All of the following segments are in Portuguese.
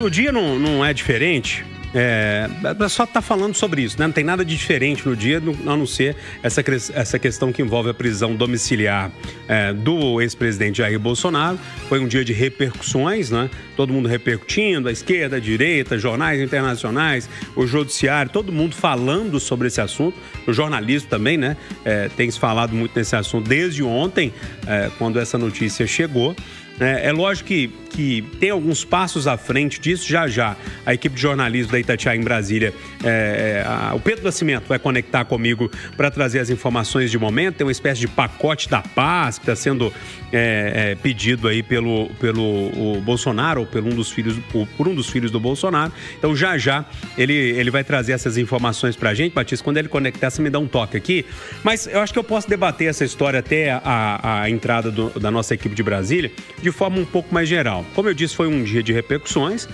O dia não é diferente, só tá falando sobre isso, né? Não tem nada de diferente no dia, a não ser essa questão que envolve a prisão domiciliar do ex-presidente Jair Bolsonaro. Foi um dia de repercussões, né? Todo mundo repercutindo, a esquerda, a direita, jornais internacionais, o judiciário, todo mundo falando sobre esse assunto. O jornalismo também, né? Tem se falado muito nesse assunto desde ontem, quando essa notícia chegou. É lógico que tem alguns passos à frente disso. Já a equipe de jornalismo da Itatiaia em Brasília, o Pedro Nascimento vai conectar comigo para trazer as informações de momento. Tem uma espécie de pacote da paz que está sendo pedido aí pelo Bolsonaro, ou por um dos filhos do Bolsonaro. Então já ele vai trazer essas informações para a gente. Batista, quando ele conectar, você me dá um toque aqui. Mas eu acho que eu posso debater essa história até a entrada da nossa equipe de Brasília de forma um pouco mais geral. Como eu disse, foi um dia de repercussões.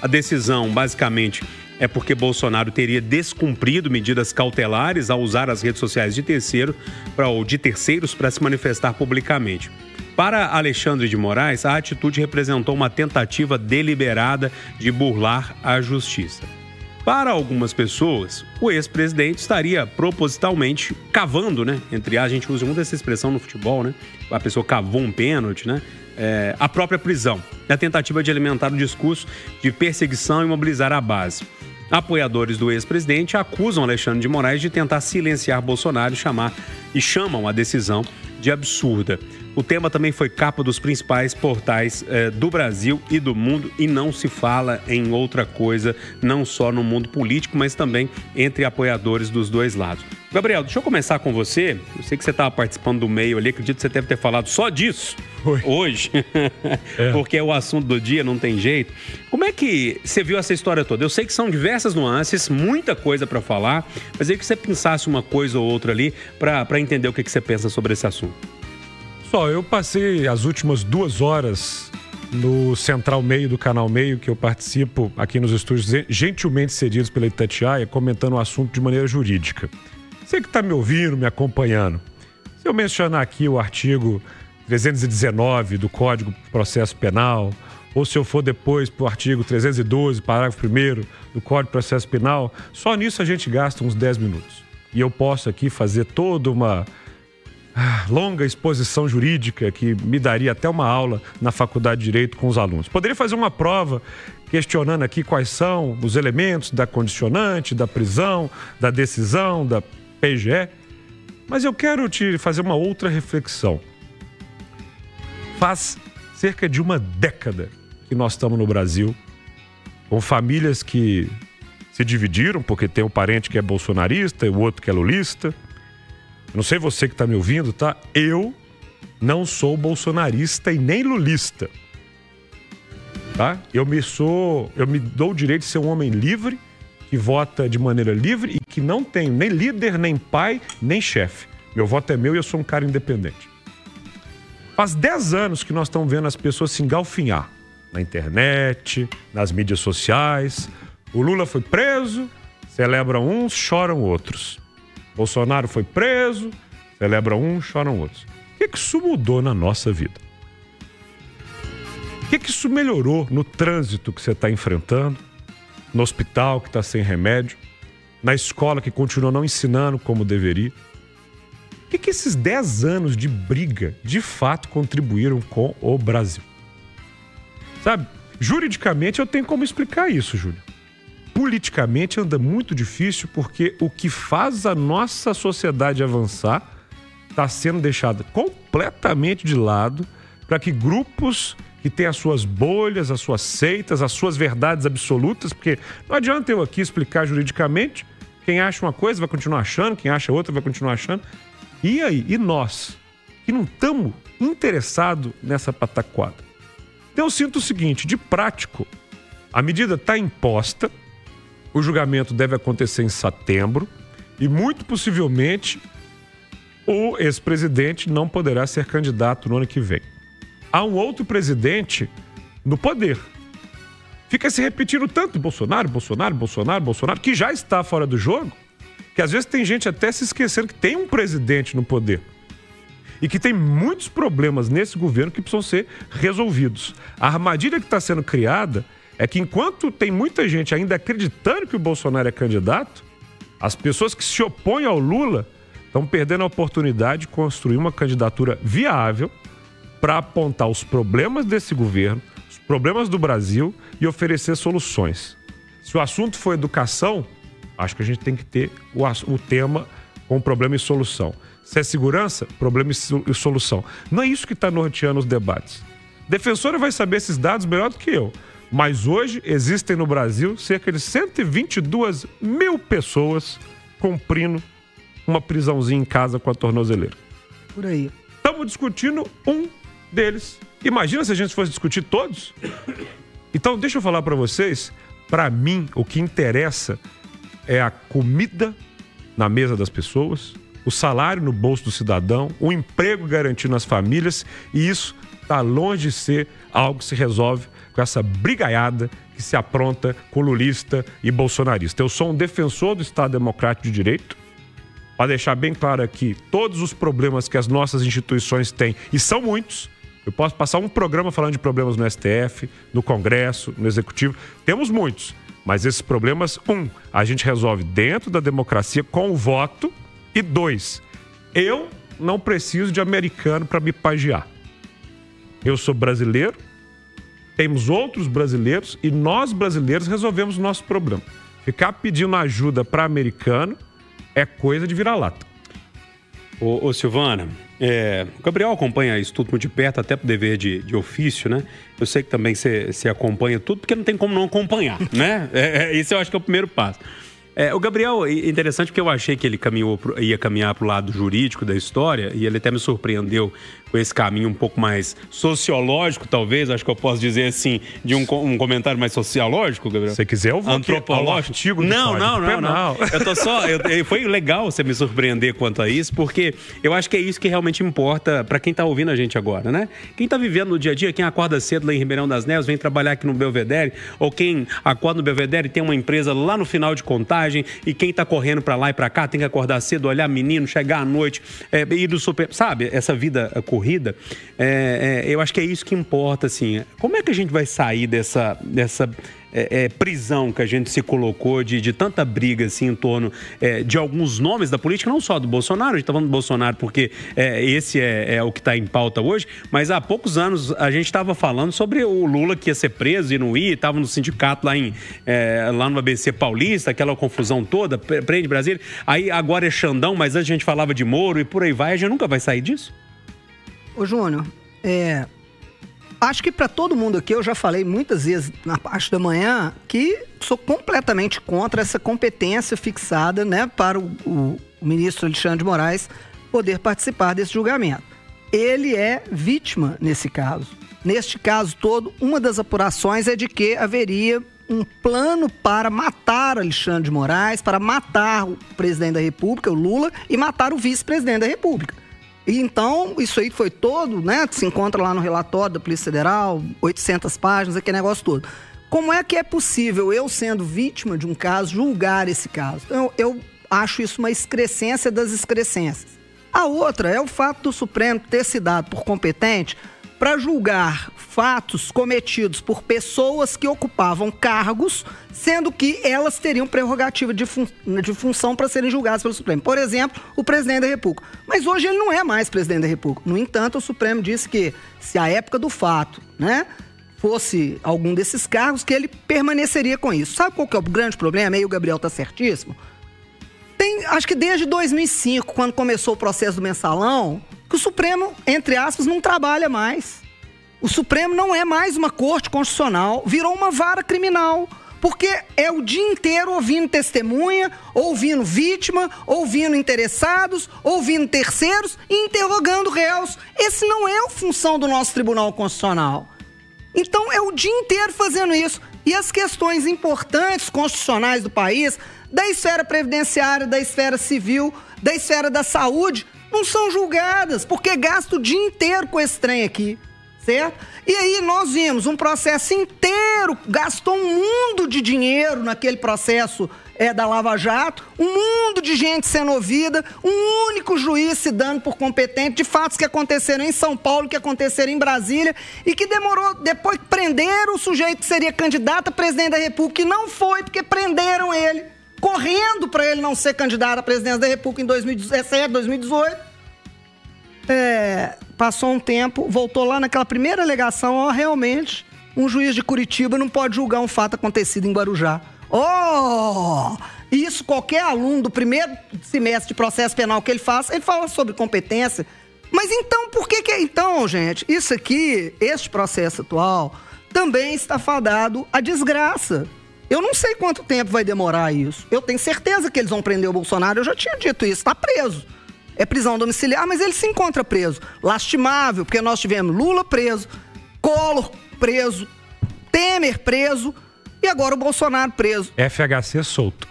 A decisão, basicamente, é porque Bolsonaro teria descumprido medidas cautelares ao usar as redes sociais de terceiros para se manifestar publicamente. Para Alexandre de Moraes, a atitude representou uma tentativa deliberada de burlar a justiça. Para algumas pessoas, o ex-presidente estaria propositalmente cavando, né? A gente usa muito essa expressão no futebol, né? A pessoa cavou um pênalti, né? A própria prisão, na tentativa de alimentar o discurso de perseguição e mobilizar a base. Apoiadores do ex-presidente acusam Alexandre de Moraes de tentar silenciar Bolsonaro e chamam a decisão de absurda. O tema também foi capa dos principais portais do Brasil e do mundo, e não se fala em outra coisa, não só no mundo político, mas também entre apoiadores dos dois lados. Gabriel, deixa eu começar com você. Eu sei que você estava participando do meio ali, acredito que você deve ter falado só disso hoje, porque é o assunto do dia, não tem jeito. Como é que você viu essa história toda? Eu sei que são diversas nuances, muita coisa para falar, mas aí que você pensasse uma coisa ou outra ali para entender o que você pensa sobre esse assunto. Só, eu passei as últimas 2 horas no Central Meio do Canal Meio, que eu participo aqui nos estúdios gentilmente cedidos pela Itatiaia, comentando o assunto de maneira jurídica. Você que está me ouvindo, me acompanhando, se eu mencionar aqui o artigo 319 do Código de Processo Penal, ou se eu for depois para o artigo 312, parágrafo 1º do Código de Processo Penal, só nisso a gente gasta uns 10 minutos. E eu posso aqui fazer toda uma longa exposição jurídica que me daria até uma aula na Faculdade de Direito com os alunos. Poderia fazer uma prova questionando aqui quais são os elementos da condicionante, da prisão, da decisão, da PGE, mas eu quero te fazer uma outra reflexão. Faz cerca de uma década que nós estamos no Brasil, com famílias que se dividiram, porque tem um parente que é bolsonarista e o outro que é lulista. Não sei você que está me ouvindo, tá? Eu não sou bolsonarista e nem lulista, tá? Eu me dou o direito de ser um homem livre, que vota de maneira livre e que não tem nem líder, nem pai, nem chefe. Meu voto é meu e eu sou um cara independente. Faz 10 anos que nós estamos vendo as pessoas se engalfinhar na internet, nas mídias sociais. O Lula foi preso, celebram uns, choram outros. Bolsonaro foi preso, celebram uns, choram outros. O que isso mudou na nossa vida? O que isso melhorou no trânsito que você está enfrentando, no hospital que está sem remédio, na escola que continua não ensinando como deveria? O que esses 10 anos de briga de fato contribuíram com o Brasil? Sabe, juridicamente eu tenho como explicar isso, Júlio. Politicamente anda muito difícil, porque o que faz a nossa sociedade avançar está sendo deixado completamente de lado para que grupos que têm as suas bolhas, as suas seitas, as suas verdades absolutas, porque não adianta eu aqui explicar juridicamente, quem acha uma coisa vai continuar achando, quem acha outra vai continuar achando. E aí? E nós? Que não estamos interessados nessa pataquada. Então eu sinto o seguinte, de prático, a medida está imposta, o julgamento deve acontecer em setembro e muito possivelmente o ex-presidente não poderá ser candidato no ano que vem. Há um outro presidente no poder. Fica se repetindo tanto Bolsonaro, que já está fora do jogo, que às vezes tem gente até se esquecendo que tem um presidente no poder. E que tem muitos problemas nesse governo que precisam ser resolvidos. A armadilha que está sendo criada é que enquanto tem muita gente ainda acreditando que o Bolsonaro é candidato, as pessoas que se opõem ao Lula estão perdendo a oportunidade de construir uma candidatura viável para apontar os problemas desse governo, os problemas do Brasil e oferecer soluções. Se o assunto for educação, acho que a gente tem que ter o tema com problema e solução. Se é segurança, problema e solução. Não é isso que está norteando os debates. Defensora vai saber esses dados melhor do que eu. Mas hoje existem no Brasil cerca de 122 mil pessoas cumprindo uma prisãozinha em casa com a tornozeleira. Por aí. Estamos discutindo um deles. Imagina se a gente fosse discutir todos. Então, deixa eu falar para vocês. Para mim, o que interessa é a comida na mesa das pessoas, o salário no bolso do cidadão, o emprego garantido nas famílias, e isso está longe de ser algo que se resolve com essa brigaiada que se apronta com lulista e bolsonarista. Eu sou um defensor do Estado Democrático de Direito, para deixar bem claro aqui todos os problemas que as nossas instituições têm, e são muitos. Eu posso passar um programa falando de problemas no STF, no Congresso, no Executivo. Temos muitos, mas esses problemas, a gente resolve dentro da democracia com o voto, e 2, eu não preciso de americano para me pagiar. Eu sou brasileiro, temos outros brasileiros e nós brasileiros resolvemos o nosso problema. Ficar pedindo ajuda para americano é coisa de vira-lata. Ô Silvana, o Gabriel acompanha isso tudo muito de perto, até por dever de ofício, né? Eu sei que também você acompanha tudo, porque não tem como não acompanhar, né? Esse eu acho que é o primeiro passo. O Gabriel, é interessante porque eu achei que ele ia caminhar para o lado jurídico da história, e ele até me surpreendeu com esse caminho um pouco mais sociológico, talvez, acho que eu posso dizer assim, de um comentário mais sociológico, Gabriel. Se quiser, eu vou antropológico. Artigo do não. Eu tô só. Foi legal você me surpreender quanto a isso, porque eu acho que é isso que realmente importa para quem tá ouvindo a gente agora, né? Quem tá vivendo no dia a dia, quem acorda cedo lá em Ribeirão das Neves, vem trabalhar aqui no Belvedere, ou quem acorda no Belvedere e tem uma empresa lá no final de Contagem, e quem tá correndo para lá e para cá tem que acordar cedo, olhar menino, chegar à noite, ir do super, sabe? Essa vida corrida, eu acho que é isso que importa, assim. Como é que a gente vai sair dessa prisão que a gente se colocou de tanta briga, assim, em torno de alguns nomes da política, não só do Bolsonaro, a gente tá falando do Bolsonaro porque esse é o que está em pauta hoje, mas há poucos anos a gente estava falando sobre o Lula que ia ser preso e não ia, estava no sindicato lá no ABC Paulista, aquela confusão toda, prende Brasília, aí agora é Xandão, mas antes a gente falava de Moro e por aí vai, a gente nunca vai sair disso? Ô Júnior, acho que para todo mundo aqui, eu já falei muitas vezes na parte da manhã que sou completamente contra essa competência fixada, né, para o ministro Alexandre de Moraes poder participar desse julgamento. Ele é vítima nesse caso. Neste caso todo, uma das apurações é de que haveria um plano para matar Alexandre de Moraes, para matar o presidente da República, o Lula, e matar o vice-presidente da República. E então, isso aí foi todo, né? Se encontra lá no relatório da Polícia Federal, 800 páginas, aquele negócio todo. Como é que é possível eu, sendo vítima de um caso, julgar esse caso? Então, eu acho isso uma excrescência das excrescências. A outra é o fato do Supremo ter se dado por competente para julgar fatos cometidos por pessoas que ocupavam cargos, sendo que elas teriam prerrogativa de função para serem julgadas pelo Supremo. Por exemplo, o presidente da República. Mas hoje ele não é mais presidente da República. No entanto, o Supremo disse que, se a época do fato, né, fosse algum desses cargos, que ele permaneceria com isso. Sabe qual que é o grande problema? Aí o Gabriel está certíssimo. Acho que desde 2005, quando começou o processo do mensalão, que o Supremo, entre aspas, não trabalha mais. O Supremo não é mais uma corte constitucional, virou uma vara criminal, porque é o dia inteiro ouvindo testemunha, ouvindo vítima, ouvindo interessados, ouvindo terceiros e interrogando réus. Esse não é a função do nosso Tribunal Constitucional. Então é o dia inteiro fazendo isso. E as questões importantes constitucionais do país, da esfera previdenciária, da esfera civil, da esfera da saúde, não são julgadas, porque gasta o dia inteiro com esse trem aqui. certo? E aí nós vimos um processo inteiro, gastou um mundo de dinheiro naquele processo da Lava Jato, um mundo de gente sendo ouvida, um único juiz se dando por competente de fatos que aconteceram em São Paulo, que aconteceram em Brasília, e que demorou, depois que prenderam o sujeito que seria candidato a presidente da República, e não foi, porque prenderam ele, correndo para ele não ser candidato à presidência da República em 2017, 2018. Passou um tempo, voltou lá naquela primeira alegação, realmente, um juiz de Curitiba não pode julgar um fato acontecido em Guarujá. Isso qualquer aluno do primeiro semestre de processo penal que ele fala sobre competência. Mas então, por que então, gente, isso aqui, este processo atual, também está fadado à desgraça. Eu não sei quanto tempo vai demorar isso. Eu tenho certeza que eles vão prender o Bolsonaro, eu já tinha dito isso, está preso. É prisão domiciliar, mas ele se encontra preso. Lastimável, porque nós tivemos Lula preso, Collor preso, Temer preso e agora o Bolsonaro preso. FHC solto.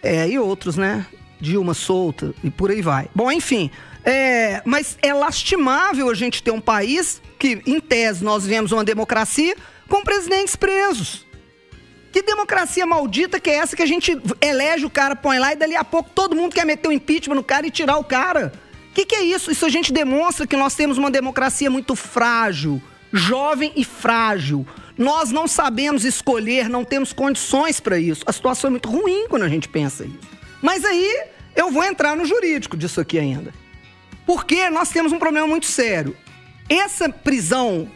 E outros, né? Dilma solta e por aí vai. Bom, enfim, mas é lastimável a gente ter um país que, em tese, nós vivemos uma democracia com presidentes presos. Que democracia maldita que é essa que a gente elege o cara, põe lá e dali a pouco todo mundo quer meter um impeachment no cara e tirar o cara? Que é isso? Isso a gente demonstra que nós temos uma democracia muito frágil, jovem e frágil. Nós não sabemos escolher, não temos condições para isso. A situação é muito ruim quando a gente pensa isso. Mas aí eu vou entrar no jurídico disso aqui ainda. Porque nós temos um problema muito sério. Essa prisão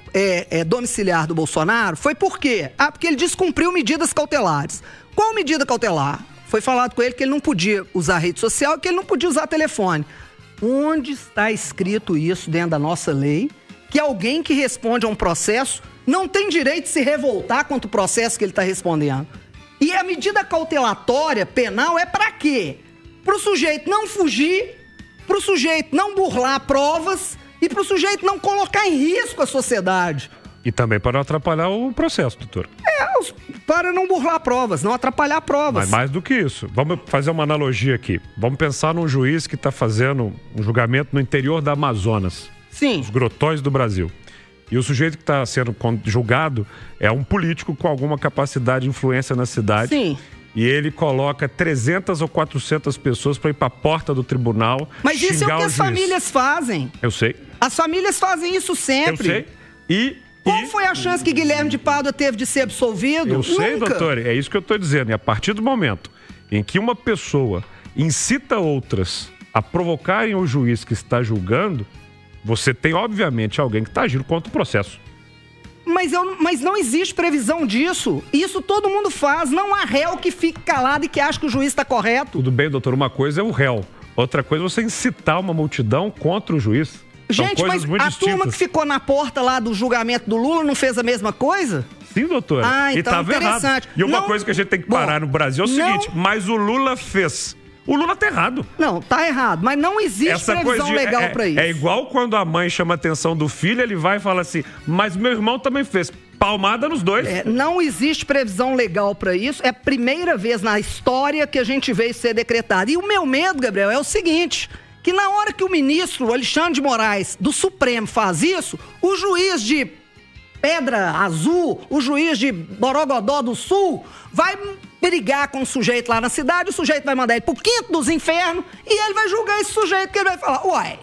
domiciliar do Bolsonaro foi por quê? Porque ele descumpriu medidas cautelares. Qual medida cautelar? Foi falado com ele que ele não podia usar rede social e que ele não podia usar telefone. Onde está escrito isso dentro da nossa lei? Que alguém que responde a um processo não tem direito de se revoltar contra o processo que ele está respondendo. E a medida cautelatória penal é para quê? Para o sujeito não fugir, para o sujeito não burlar provas e para o sujeito não colocar em risco a sociedade. E também para não atrapalhar o processo, doutor. Para não burlar provas, não atrapalhar provas. Mas mais do que isso, vamos fazer uma analogia aqui. Vamos pensar num juiz que está fazendo um julgamento no interior da Amazonas. Sim. Os grotões do Brasil. E o sujeito que está sendo julgado é um político com alguma capacidade de influência na cidade. Sim. E ele coloca 300 ou 400 pessoas para ir para a porta do tribunal. Mas isso é o que as famílias fazem. Eu sei. As famílias fazem isso sempre. Eu sei. Qual foi a chance que Guilherme de Pádua teve de ser absolvido? Eu sei, Nunca. doutor. É isso que eu estou dizendo. E a partir do momento em que uma pessoa incita outras a provocarem o juiz que está julgando, você tem, obviamente, alguém que está agindo contra o processo. Mas não existe previsão disso. Isso todo mundo faz. Não há réu que fique calado e que ache que o juiz está correto. Tudo bem, doutor. Uma coisa é o réu. Outra coisa é você incitar uma multidão contra o juiz. Gente, mas a turma que ficou na porta lá do julgamento do Lula não fez a mesma coisa? Sim, doutor. Então e estava errado. E uma coisa que a gente tem que parar no Brasil é o seguinte, mas o Lula fez. O Lula tá errado. Não, tá errado. Mas não existe previsão legal para isso. É igual quando a mãe chama a atenção do filho, ele vai e fala assim, mas meu irmão também fez. Palmada nos dois. Não existe previsão legal para isso. É a primeira vez na história que a gente vê isso ser decretado. E o meu medo, Gabriel, é o seguinte, que na hora que o ministro Alexandre de Moraes do Supremo faz isso, o juiz de Pedra Azul, o juiz de Borogodó do Sul, vai brigar com o sujeito lá na cidade, o sujeito vai mandar ele pro quinto dos infernos e ele vai julgar esse sujeito, que ele vai falar, uai,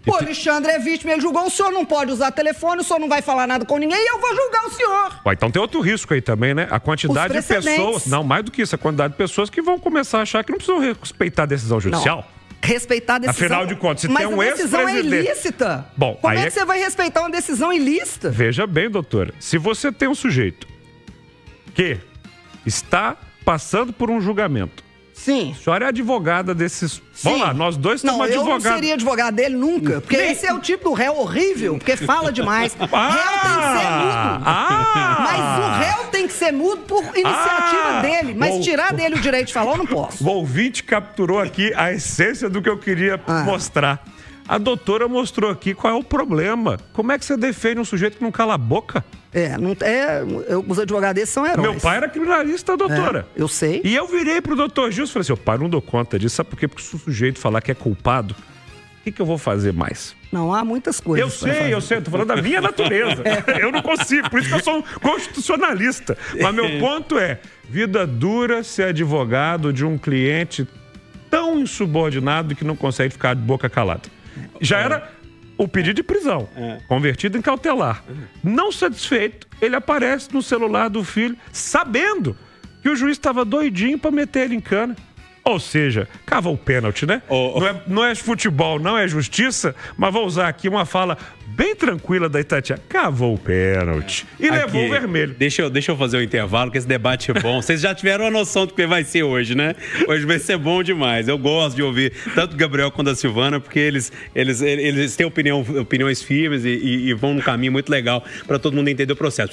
o Alexandre é vítima, ele julgou, o senhor não pode usar telefone, o senhor não vai falar nada com ninguém e eu vou julgar o senhor. Então tem outro risco aí também, né? A quantidade de pessoas, não, mais do que isso, a quantidade de pessoas que vão começar a achar que não precisam respeitar a decisão judicial. Não. Respeitar a decisão. Afinal de contas, se tem um ex-presidente... Mas a decisão é ilícita. Bom, como é que você vai respeitar uma decisão ilícita? Veja bem, doutora, se você tem um sujeito que está passando por um julgamento. Sim. A senhora é advogada desses... Sim. Vamos lá, nós dois estamos advogados. Eu não seria advogado dele nunca, porque esse é o tipo do réu horrível, porque fala demais. Réu tem que ser mudo. Mas o réu tem que ser mudo por iniciativa dele, mas tirar dele o direito de falar eu não posso. O ouvinte capturou aqui a essência do que eu queria mostrar. A doutora mostrou aqui qual é o problema. Como é que você defende um sujeito que não cala a boca? Os advogados desses são heróis. Meu pai era criminalista, doutora. Eu sei. E eu virei pro doutor Gilson e falei assim, pai, não dou conta disso. Sabe por quê? Porque se o sujeito falar que é culpado, O que eu vou fazer mais? Não, há muitas coisas. Eu sei, tô falando da minha natureza. Eu não consigo, por isso que eu sou um constitucionalista. Mas meu ponto é, vida dura ser advogado de um cliente tão insubordinado que não consegue ficar de boca calada. Já era o pedido de prisão, convertido em cautelar. Não satisfeito, ele aparece no celular do filho, sabendo que o juiz estava doidinho para meter ele em cana. Ou seja, cavou o pênalti, né? Não é futebol, não é justiça, mas vou usar aqui uma fala bem tranquila da Itatiaia. Cavou o pênalti e levou o vermelho. Deixa eu fazer o intervalo, que esse debate é bom. Vocês já tiveram a noção do que vai ser hoje, né? Hoje vai ser bom demais. Eu gosto de ouvir tanto o Gabriel quanto a Silvana, porque eles têm opiniões firmes e vão num caminho muito legal para todo mundo entender o processo.